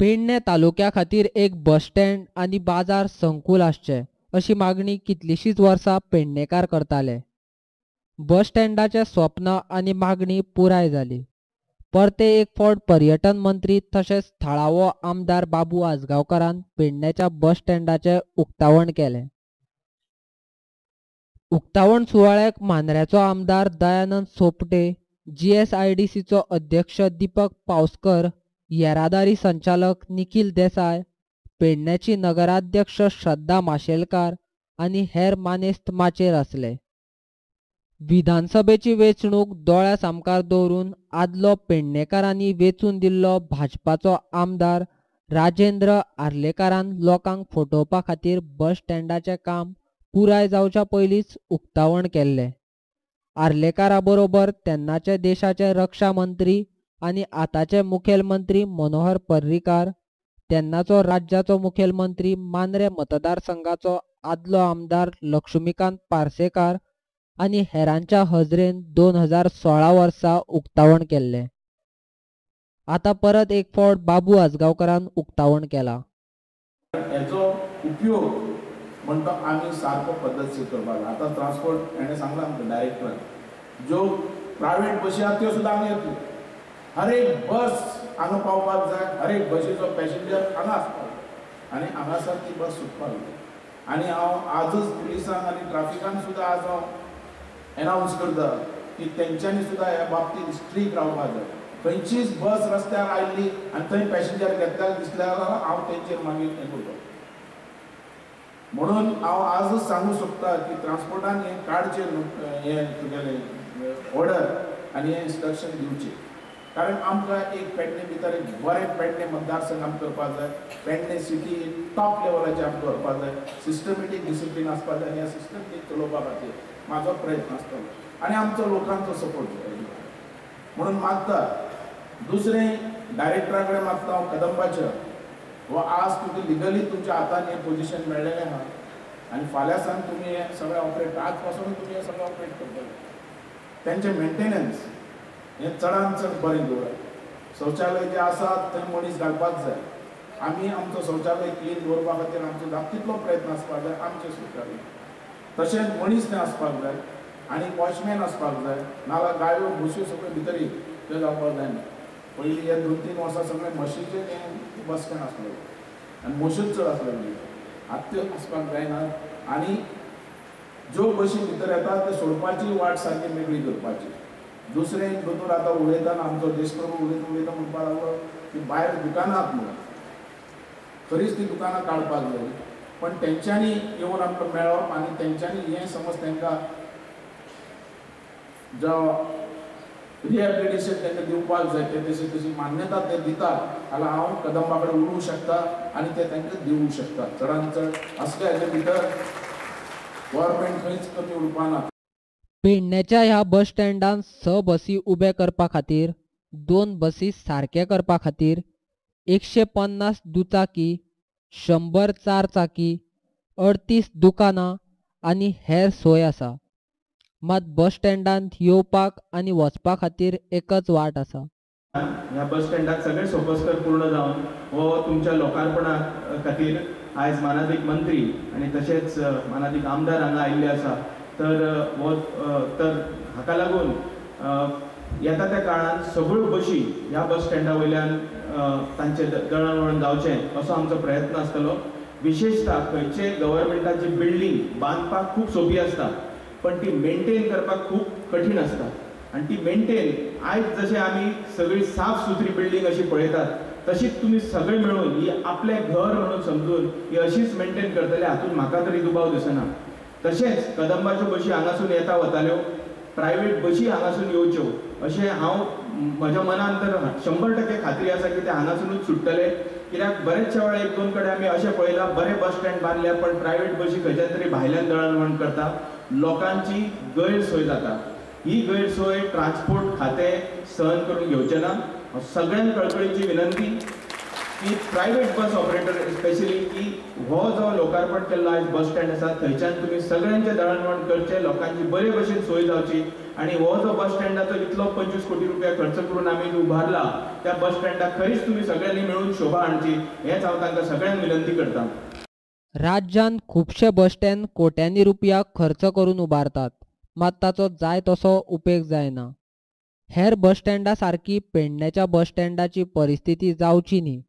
पेडणे तालुक्या खातीर एक बस स्टँड आनी बाजार संकुल आसचें अशी मागणी कितलींशींच वर्सां पेडणेकार करताले. बस स्टँडाचें स्वप्न आनी मागणी पुराय जाली. परते एक फावट पर्यटन मंत्री तशेंच थळावो आमदार बाबू आजगांवकारान पेडणेच्या बस स्टँडाचें उक्तावण केलें. उक्तावण सुवाळ्याक मांद्र्याचो आमदार दयानंद सोपटे, GSIDCचो अध्यक्ष दीपक पावसकर, येरादारी संचालक निखिल देसाय, पेडणेची नगराध्यक्ष श्रद्धा माशेलकार आनी हेर मानेस्त माचेर आसले. विधानसभेची वेंचणूक दोळ्या सामकार दवरून आदलो पेडणेकारांनी वेंचून दिल्लो भाजपाचो आमदार राजेंद्र आर्लेकारान लोकांक फटोवपा खातीर बस स्टँडाचें काम पुराय जावच्या पयलींच उक्तावण केल्लें. आर्लेकारा बरोबर तेन्नाचे देशाचे रक्षा मंत्री आनी आतांचे मुखेलमंत्री मनोहर पर्रीकार, तेन्नाचो राज्याचो मुखेलमंत्री मांद्रे मतदारसंघाचो आदलो आमदार लक्ष्मीकांत पार्सेकार आनी हेरांच्या हजरेन 2016 वर्सा उक्तावण केल्लें. आतां परत एक फावट बाबू आजगांवकारान उक्तावण केलां. हेचो उपयोग म्हणतो आमी सारको पद्धतशीर करपाक. आतां ट्रान्सपोर्ट हेणें सांगलां आमकां डायरेक्टरान, ज्यो प्रायवेट बसी आहा त्यो सुद्दां हांगा येतल्यो. हर एक बस हांगा पावपाक जाय, हर एक बसीचो पॅसेंजर हांगा आसपाक जाय आनी हांगासर ती बस सुटपाक जाय. आनी हांव आजच पुलिसांक आनी ट्राफिकान सुद्दां आज हांव एनावन्स करता की तेंच्यांनी सुद्दां ह्या बाबतींत स्ट्रीक रावपाक जाय. खंयचीच बस रस्त्यार आयिल्ली आनी थंय पॅसेंजर घेतल्यार दिसल्यार हांव तेंचेर मागीर हें करता. म्हणून हांव आजच सांगूंक सोदता की ट्रान्सपोर्टान हें काडचें हें तुगेलें ऑर्डर आनी हें इंस्ट्रक्शन दिवचें. कारण आमकां एक पेडणे भितर एक बरें पेडणे मतदारसंघ आमकां करपाक जाय. पेडणे सिटी टॉप लेवलाचेर आमकां व्हरपाक जाय. सिस्टमेटीक डिसिप्लीन आसपाक जाय आनी ह्या सिस्टमेटीक चलोवपा खातीर म्हाजो प्रयत्न आसतलो आनी आमचो लोकांचो सपोर्ट जाय. म्हणून मागता दुसरें डायरेक्टरा कडेन मागता हांव कदंबाच्या, हो आज तुका लिगली तुमच्या हातान हें पोजिशन मेळ्ळेलें आहा आनी फाल्यां सावन तुमी हें सगळें ऑपरेट, आज पासून तुमी हें सगळें ऑपरेट करतले. तेंचें मेंटेनन्स हें चडांत चड बरें दवरात. शौचालय जे आसात थंय मनीस घालपाक जाय. आमी आमचो शौचालय क्लीन दवरपा खातीर आमचो तितलो प्रयत्न आसपाक जाय. आमचें शौचालय तशेंच मनीस थंय आसपाक जाय आनी वॉचमॅन आसपाक जाय. नाल्यार गायो म्हशी सगळ्यो भितर थंय जावपाक जायना. पयलीं हे 2-3 वर्सां सगळें म्हशीचें तें बस स्टँड आसलें आनी म्हशीच चड आसलेली. आतां त्यो आसपाक जायना आनी ज्यो बशी भितर येतात त्यो सोडपाची वाट सारकी मेकळी करपाची. दुसरें दोतोर आतां उलयतना आमचो देशप्रभू उलयता म्हणपाक लागलो की भायर दुकानांत म्हणून खरीच ती दुकानां काडपाक जाय. पण तेंच्यांनी येवन आमकां मेळप आनी तेंच्यांनी हें समज तांकां जो रिहॅबिलिटेशन तांकां दिवपाक जाय ते तशी मान्यता ते दितात जाल्यार हांव कदंबा कडेन उलोवंक शकता आनी ते तांकां दिवंक शकता. चडांत चड असले हाजे भितर गव्हर्मेंट खंयच कमी उरपाना. पेडण्याच्या ह्या बस स्टँडान 6 बसी उबे करपा खातीर, 2 बसी सारके करपा खातीर 150 दुचाकी, 100 चारचाकी, 38 दुकानां आनी हेर सोय आसा. मात बस स्टँडांत येवपाक आनी वचपा खातीर एकच वाट आसा. ह्या बस स्टँडाक सगळे सोपस्कर पूर्ण जावन हो तुमच्या लोकार्पणा खातीर आयज मानादीक मंत्री आनी तशेंच मानादीक आमदार हांगा आयिल्ले आसा. तर हाका लागून येता त्या काळान सगळ्यो बशी ह्या बस स्टँडा वयल्यान तांचें दळणवळण जावचें असो आमचो प्रयत्न आसतलो. विशेषता खंयचे गव्हर्मेंटाची बिल्डींग बांदपाक खूब सोपी आसता पण ती मेंटेन करपाक खूब कठीण आसता. आनी ती मेंटेन आयज जशें आमी सगळी साफ सुथरी बिल्डींग अशी पळयतात तशीच तुमी सगळे मेळून ही आपलें घर म्हणून समजून ही अशीच मेंटेन करतले हातूंत म्हाका तरी दुबाव दिसना. तशेंच कदंबाच्यो बशी हांगासून येता वताल्यो, प्रायवेट बशी हांगासून येवच्यो अशें हांव म्हज्या मनान तर 100% खात्री आसा की ते हांगासूनच सुट्टले. कित्याक बरेचशे वेळा 1-2 कडेन आमी अशें पळयलां बरे बस स्टँड बांदल्या पण प्रायवेट बशी खंयच्या तरी भायल्यान दळणवळण करता, लोकांची गैरसोय जाता. ही गैरसोय ट्रान्सपोर्ट खातें सहन करून घेवचें ना. सगळ्यांक कळकळीची विनंती की प्रायवेट बस ऑपरेटर स्पेशली की हो जो लोकार्पण केल्लो आयज बस स्टँड आसा थंयच्यान तुमी सगळ्यांचें दळणवळण करचें, लोकांची बरे भशेन सोय जावची आणि हो जो बस स्टँडाचो इतलो 25 कोटी रुपया खर्च करून आम्ही जो उभारला त्या बस स्टँडाक खरीच तुम्ही सगळ्यांनी मिळून शोभा हाडची हेच हांव तांकां सगळ्यांक विनंती करता. राज्यात खुबशे बस स्टँड कोट्यांनी रुपया खर्च करून उबारतात, मात ताचो जाय तसो उपेग जायना. हेर बस स्टँडा सारकी पेडण्याच्या बस स्टँडाची परिस्थिती जावची न्ही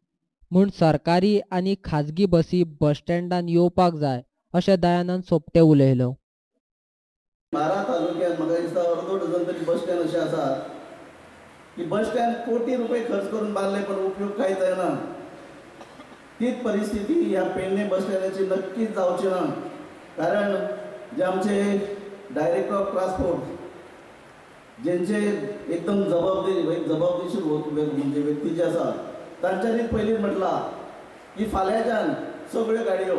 म्हूण सरकारी आनी खाजगी बसी बस स्टँडान येवपाक जाय अशें दयानंद सोपटे उलयलो. 12 तालुक्यांत म्हाका दिसता अर्दो डझन तरी बस स्टँड अशें आसात की बस स्टँड कोटी रुपये खर्च करून बांदले पण उपयोग कांयच जायना. तीच परिस्थिती ह्या पेडणे बस स्टँडाची नक्कीच जावची ना. कारण जे आमचे डायरेक्टर ऑफ ट्रान्सपोर्ट ज्यांचे एकदम जबाबदेशीर म्हणजे व्यक्ती जे आसा तांच्यांनी पयलींच म्हटलां की फाल्यांच्यान सगळ्यो गाडयो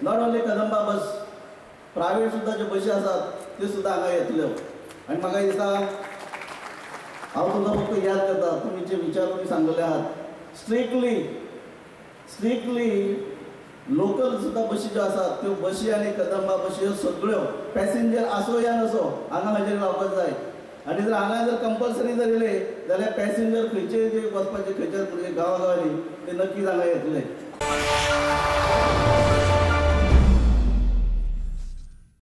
not only Kadamba bus private सुद्दां ज्यो बसी आसात त्यो सुद्दां हांगा येतल्यो. आनी म्हाका दिसता हांव तुमकां फक्त याद करता तुमी जे विचार तुमी सांगलेले आहात स्ट्रिक्टली लोकल सुद्दां बसी ज्यो आसात त्यो बसी आनी कदंबा बसी ह्यो सगळ्यो पॅसेंजर आसो या नसो हांगा हजेरी लावपाक जाय. आनी जर हांगा जर कंपल्सरी जर येले जाल्यार पॅसेंजर खंयचे जे वचपाचे खंयच्या गांवागांवांनी ते नक्कीच हांगा येतले.